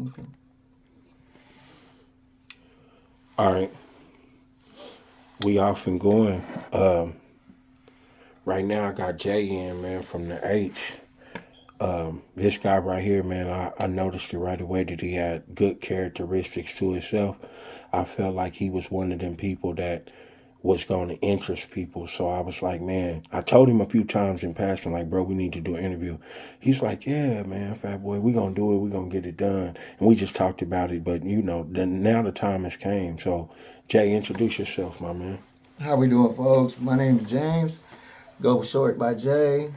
Okay. All right, we off and going. Right now, I got Jay in, man, from the H. This guy right here, man, I noticed it right away that he had good characteristics to himself. I felt like he was one of them people that was going to interest people. So I was like, man, I told him a few times in passing, like, bro, we need to do an interview. He's like, yeah, man, fat boy, we going to do it. We going to get it done. And we just talked about it. But, now the time has came. So, Jay, introduce yourself, my man. How we doing, folks? My name's James. Go short by Jay.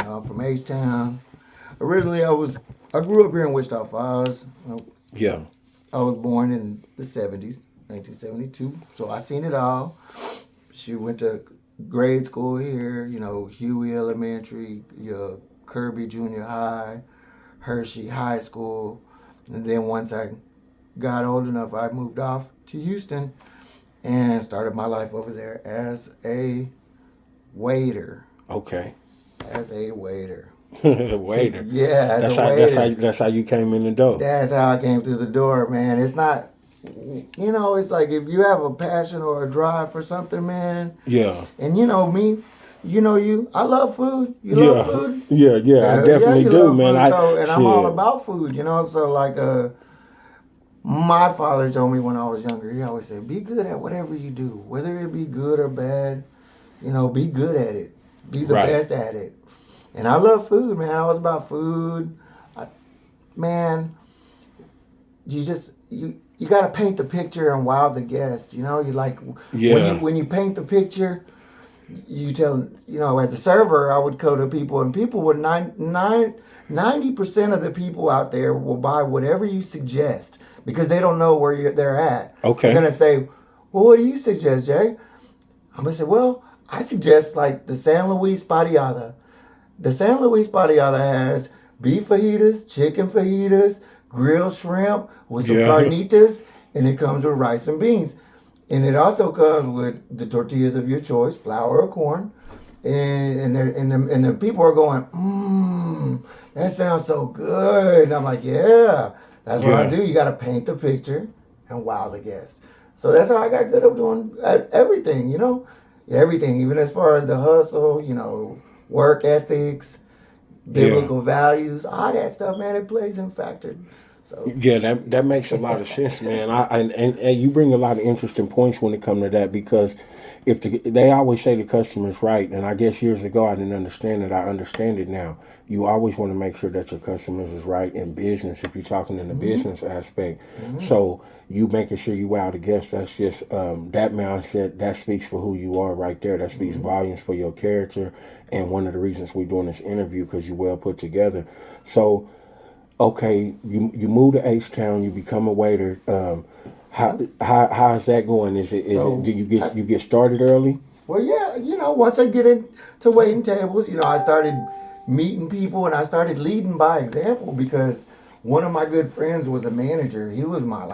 I'm from H-Town. Originally, I grew up here in Wichita Falls. Yeah. I was born in the 70s, 1972. So I seen it all. She went to grade school here, Huey Elementary, Kirby Junior High, Hershey High School. And then once I got old enough, I moved off to Houston and started my life over there as a waiter. Okay. As a waiter. Waiter. Yeah, as That's a how waiter. that's how you came in the door. That's how I came through the door, man. It's not, it's like if you have a passion or a drive for something, man. Yeah. And me, I love food. You Yeah. love food? Yeah. I Yeah, definitely you do, love man. food. So, and I'm all Shit. about food, So, like, my father told me when I was younger, he always said, be good at whatever you do, whether it be good or bad, be good at it. Be the Right. best at it. And I love food, man. I was about food. Man, you got to paint the picture and wow the guest. You like Yeah. when you paint the picture, you tell as a server, I would go to people, and people would 90% of the people out there will buy whatever you suggest because they don't know where they're at. Okay. They're gonna say, well, what do you suggest, Jay? I'm gonna say, well, I suggest like the San Luis Barriada. The San Luis Barriada has beef fajitas, chicken fajitas, grilled shrimp with some Yeah. carnitas, and it comes with rice and beans. And it also comes with the tortillas of your choice, flour or corn. And the people are going, that sounds so good. And I'm like, yeah, that's what I Yeah. do. You got to paint the picture and wow the guests. So that's how I got good at doing everything, everything, even as far as the hustle, work ethics, Yeah. biblical values, all that stuff, man, it plays in factor. So, Yeah, that makes a lot of sense, man. And you bring a lot of interesting points when it comes to that because if they always say the customer's right, and I guess years ago I didn't understand it. I understand it now. You always want to make sure that your customers is right in business if you're talking in the business aspect. So you making sure you wow the guests. That's just that mindset. That speaks for who you are right there. That speaks volumes for your character. And one of the reasons we're doing this interview because you're well put together. So okay, you move to H Town, you become a waiter. How's that going? Is it do you get started early? well, yeah, once I get into waiting tables, I started meeting people and I started leading by example because one of my good friends was a manager. He was my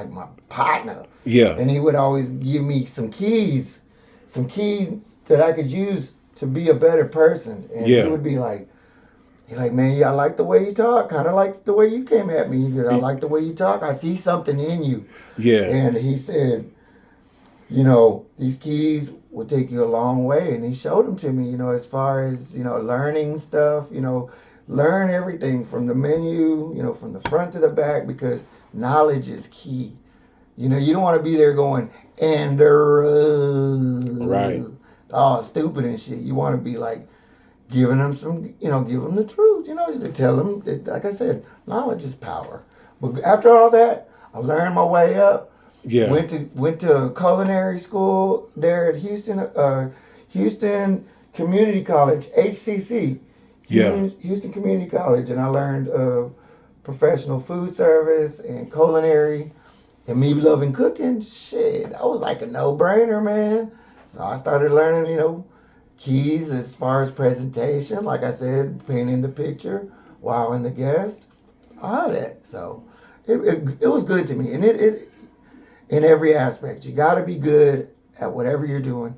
partner, Yeah, and he would always give me some keys that I could use to be a better person. And he yeah, would be like, man, yeah, I like the way you talk. Kind of like the way you came at me. I like the way you talk. I see something in you. yeah, And he said, these keys will take you a long way. And he showed them to me, as far as, learning stuff, learn everything from the menu, from the front to the back, because knowledge is key. You don't want to be there going, and right, all stupid and shit. You want to be like, giving them give them the truth, to tell them, that, like I said, knowledge is power. But after all that, I learned my way up. yeah, Went to culinary school there at Houston Community College, HCC, yeah, Houston Community College, and I learned professional food service and culinary. And me loving cooking, shit, that was like a no-brainer, man. So I started learning, keys as far as presentation, like I said, painting the picture, wowing the guest, all that. So it was good to me, and it in every aspect. You got to be good at whatever you're doing.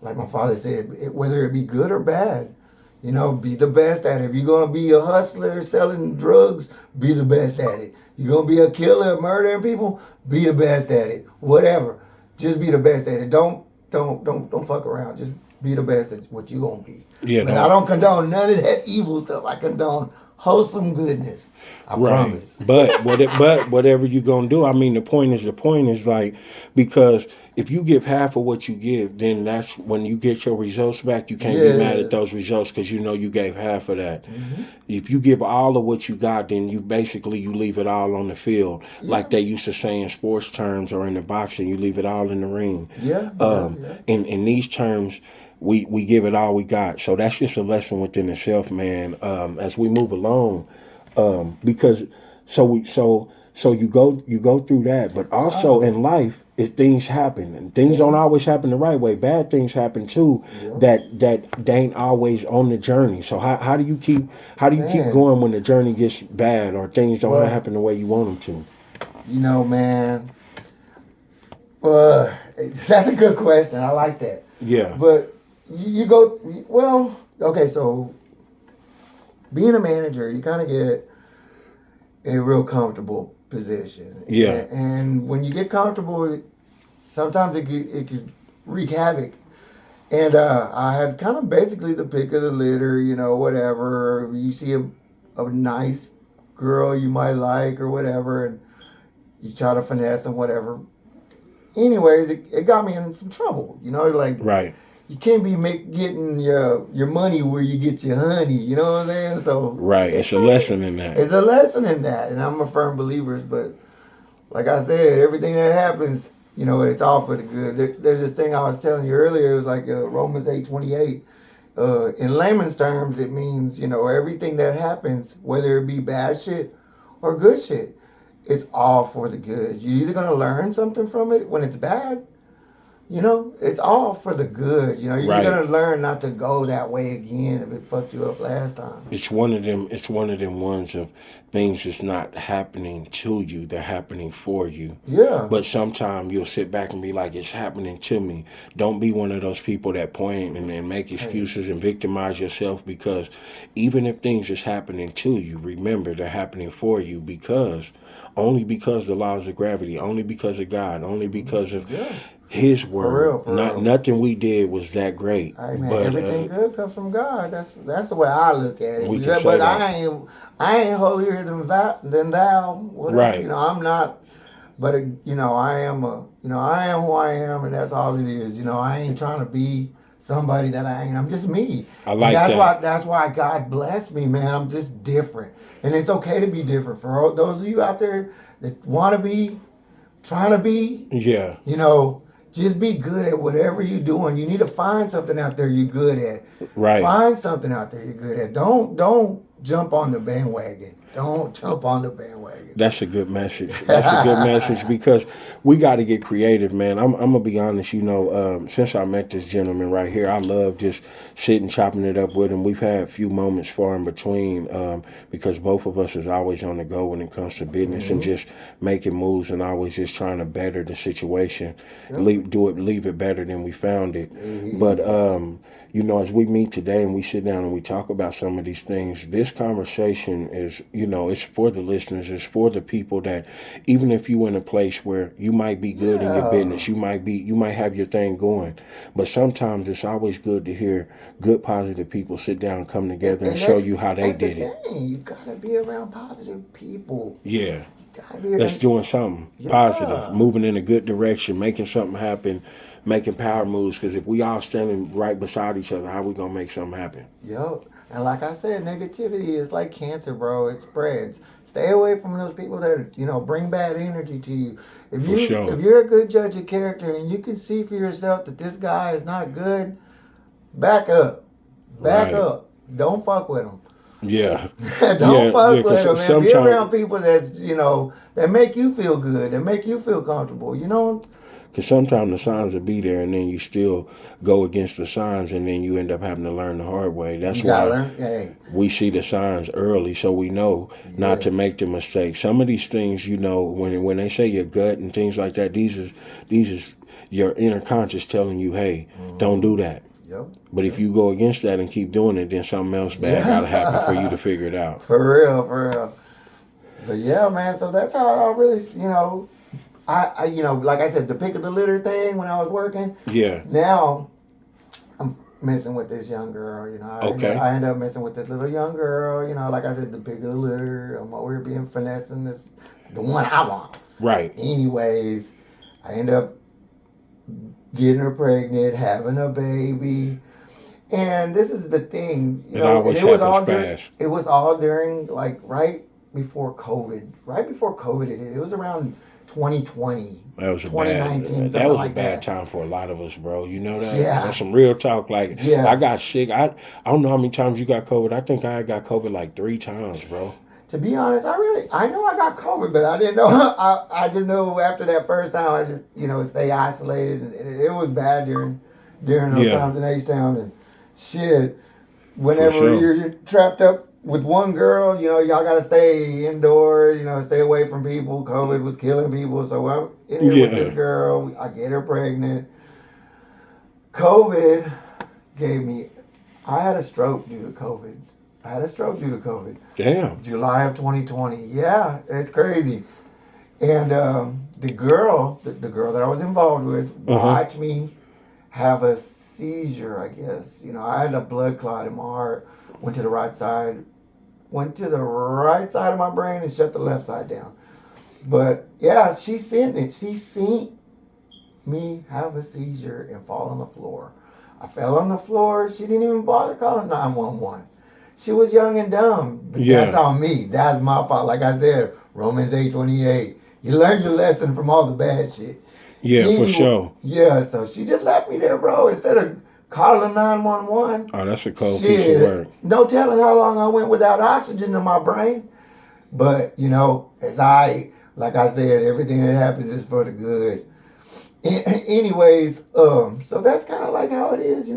Like my father said, whether it be good or bad, be the best at it. If you're gonna be a hustler selling drugs, be the best at it. You're gonna be a killer, murdering people. Be the best at it. Whatever. Just be the best at it. Don't fuck around. Just be the best at what you gonna be. Yeah, But I don't condone none of that evil stuff. I condone wholesome goodness. I promise. But whatever you gonna do, I mean, the point is like, because if you give half of what you give, then that's when you get your results back. You can't be mad at those results because you know you gave half of that. Mm-hmm. If you give all of what you got, then you leave it all on the field, like they used to say in sports terms or in the boxing. You leave it all in the ring. In these terms, we give it all we got. So that's just a lesson within itself, man. As we move along, because so you go through that, but also in life, if things happen and things don't always happen the right way, bad things happen too. That they ain't always on the journey. So how do you keep going when the journey gets bad or things don't happen the way you want them to? You know, man. That's a good question. I like that. Yeah. But you go, well, okay, so being a manager, you kind of get a real comfortable position. Yeah. And when you get comfortable, sometimes it can wreak havoc. And I had kind of basically the pick of the litter, you know, whatever. You see a nice girl you might like or whatever, and you try to finesse and whatever. Anyways, it got me in some trouble, you know, like you can't be getting your money where you get your honey, you know what I'm saying? So it's a lesson in that. It's a lesson in that, and I'm a firm believer. But like I said, everything that happens, you know, it's all for the good. There's this thing I was telling you earlier. It was like Romans 8:28. In layman's terms, it means, you know, everything that happens, whether it be bad shit or good shit, it's all for the good. You're either gonna learn something from it when it's bad. You know, it's all for the good. You know, you're gonna learn not to go that way again if it fucked you up last time. It's one of them ones of things that's not happening to you; they're happening for you. Yeah. But sometimes you'll sit back and be like, "It's happening to me." Don't be one of those people that point and make excuses and victimize yourself, because even if things is happening to you, remember they're happening for you, only because the laws of gravity, only because of God, only because of His word. For real. Nothing we did was that great. Hey, man, but everything good comes from God. That's the way I look at it. But I ain't holier than thou. Whatever. You know, I'm not. But you know, I am who I am, and that's all it is. You know, I ain't trying to be somebody that I ain't. I'm just me. I like That's why God blessed me, man. I'm just different, and it's okay to be different. For all those of you out there that want to be, trying to be, you know. Just be good at whatever you're doing. You need to find something out there you're good at. Find something out there you're good at. Don't jump on the bandwagon. Don't jump on the bandwagon. That's a good message. Because we got to get creative, man. I'm gonna be honest. You know, since I met this gentleman right here, I love just sitting, chopping it up with him. We've had a few moments far in between, because both of us is always on the go when it comes to business and just making moves and always just trying to better the situation, leave it better than we found it. But you know, as we meet today and we sit down and we talk about some of these things, this conversation is, you know, it's for the listeners, it's for the people that, even if you're in a place where you might be good in your business, you might have your thing going, but sometimes it's always good to hear good, positive people sit down, come together, and show you how they did it. You gotta be around positive people. Yeah. That's doing something positive, moving in a good direction, making something happen, making power moves. Because if we all standing right beside each other, how we gonna make something happen? Yep. And like I said, negativity is like cancer, bro. It spreads. Stay away from those people that, you know, bring bad energy to you. If you're a good judge of character and you can see for yourself that this guy is not good, back up. Back up. Don't fuck with him. Yeah. Don't fuck with them, man. Be around people that's, you know, that make you feel good, that make you feel comfortable, you know? Because sometimes the signs will be there and then you still go against the signs and then you end up having to learn the hard way. That's why we see the signs early so we know not to make the mistake. Some of these things, you know, when they say your gut and things like that, these is your inner conscious telling you, hey, don't do that. Yep. But if you go against that and keep doing it, then something else bad gotta happen for you to figure it out. For real. But yeah, man. So that's how I really, like I said, the pick of the litter thing when I was working. Yeah. Now I'm messing with this young girl. Okay. I end up messing with this little young girl. Like I said, the pick of the litter. I'm over here being finessing this, the one I want. Right. Anyways, I end up getting her pregnant, having a baby. And this is the thing, It always and it was happens all during, fast. it was all during like right before COVID. Right before COVID hit. It was around 2020, That was a 2019, bad. That something was a like bad that. time for a lot of us, bro. You know that. Yeah. That's some real talk. Like Yeah. I got sick. I don't know how many times you got COVID. I think I got COVID like 3 times, bro. To be honest, I know I got COVID, but I didn't know. I just know after that first time, I just stay isolated, and it was bad during those Yeah. times in H-Town and shit. For Whenever sure. you're trapped up with one girl, y'all gotta stay indoors, stay away from people. COVID was killing people, so I'm in here with this Yeah. girl. I get her pregnant. COVID gave me. I had a stroke due to COVID. Damn. July of 2020. Yeah, it's crazy. And the girl that I was involved with, watched me have a seizure, I guess. I had a blood clot in my heart, went to the right side of my brain and shut the left side down. But yeah, she seen it. She seen me have a seizure and fall on the floor. I fell on the floor. She didn't even bother calling 911. She was young and dumb. But that's on me. That's my fault. Like I said, Romans 8:28. You learn your lesson from all the bad shit. Yeah, for sure. Yeah, so she just left me there, bro. Instead of calling 911. Oh, that's a cold piece of work. No telling how long I went without oxygen in my brain. But, like I said, everything that happens is for the good. Anyways, so that's kind of like how it is,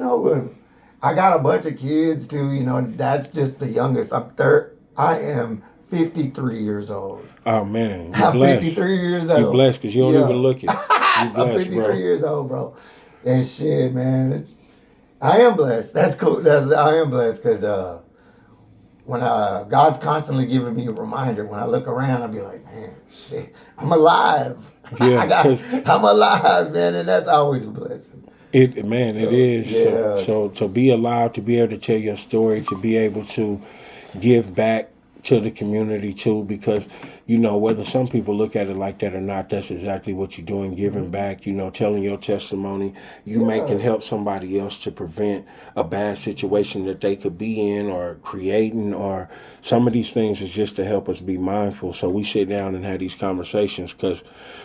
I got a bunch of kids too, that's just the youngest. I am 53 years old. Oh man, you're I'm blessed. 53 years old. You're blessed because you don't even look it. You're blessed, I'm 53 bro. years old, bro. And shit, man, I am blessed. That's cool. I am blessed because when God's constantly giving me a reminder. When I look around, I'll be like, man, shit, I'm alive. Yeah, I'm alive, man, and that's always a blessing. It is. Yeah. So to be alive, to be able to tell your story, to be able to give back to the community too, because whether some people look at it like that or not, that's exactly what you're doing, giving back, telling your testimony. You can help somebody else to prevent a bad situation that they could be in or creating, or some of these things is just to help us be mindful. So we sit down and have these conversations because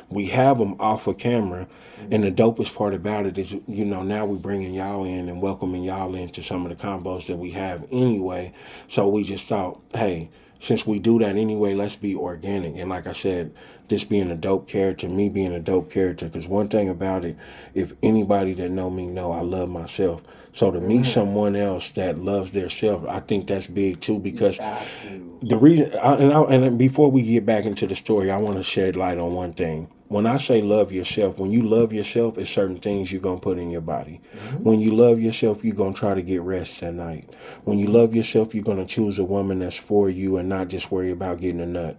we have them off of camera. And the dopest part about it is, now we're bringing y'all in and welcoming y'all into some of the combos that we have anyway. So we just thought, hey, since we do that anyway, let's be organic. And like I said, this being a dope character, me being a dope character, because one thing about it, if anybody that know me know I love myself. So to meet someone else that loves their self, I think that's big too, because the reason, and before we get back into the story, I want to shed light on one thing. When I say love yourself, when you love yourself, it's certain things you're going to put in your body. When you love yourself, you're going to try to get rest at night. When you love yourself, you're going to choose a woman that's for you and not just worry about getting a nut.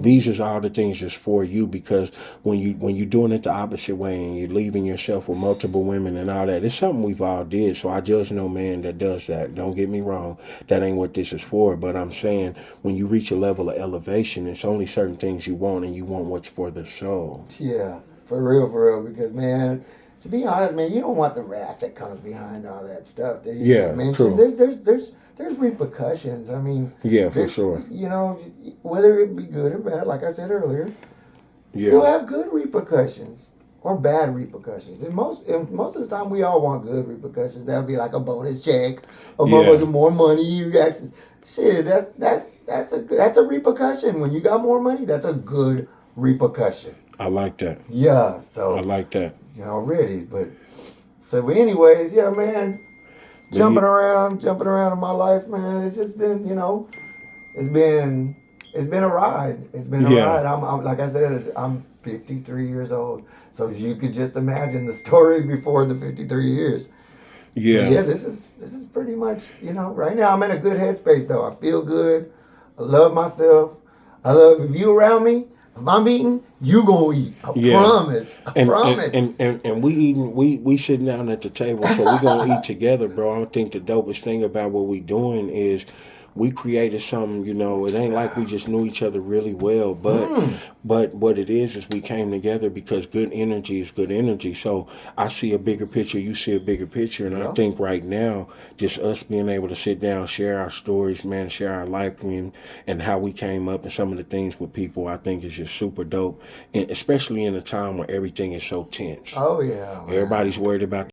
These is all the things that's for you, because when you're doing it the opposite way and you're leaving yourself with multiple women and all that, it's something we've all did. So I judge no man that does that. Don't get me wrong. That ain't what this is for. But I'm saying when you reach a level of elevation, it's only certain things you want, and you want what's for the soul. Yeah, for real, because, man, to be honest, man, you don't want the wrath that comes behind all that stuff that you just mentioned. True. There's repercussions. I mean, for sure. Whether it be good or bad, like I said earlier, you'll have good repercussions or bad repercussions. And most of the time, we all want good repercussions. That'll be like a bonus check, more money. You access. Shit, that's a repercussion. When you got more money, that's a good repercussion. I like that. Yeah, so I like that. Already, but so anyways, yeah, man, jumping around in my life, man. It's just been, it's been a ride. It's been a ride. I'm like I said, I'm 53 years old, so you could just imagine the story before the 53 years. Yeah. So yeah, this is pretty much, right now I'm in a good headspace though. I feel good. I love myself. I love if you around me, if I'm eating, you gonna eat. I Yeah. promise. I promise. And we eating, we sitting down at the table, so we gonna eat together, bro. I think the dopest thing about what we doing is we created something. It ain't like we just knew each other really well, but what it is we came together because good energy is good energy. So I see a bigger picture, you see a bigger picture, and I Yeah. think right now just us being able to sit down, share our stories, man, share our life, and how we came up and some of the things with people, I think is just super dope, and especially in a time where everything is so tense. Oh yeah, man. Everybody's worried about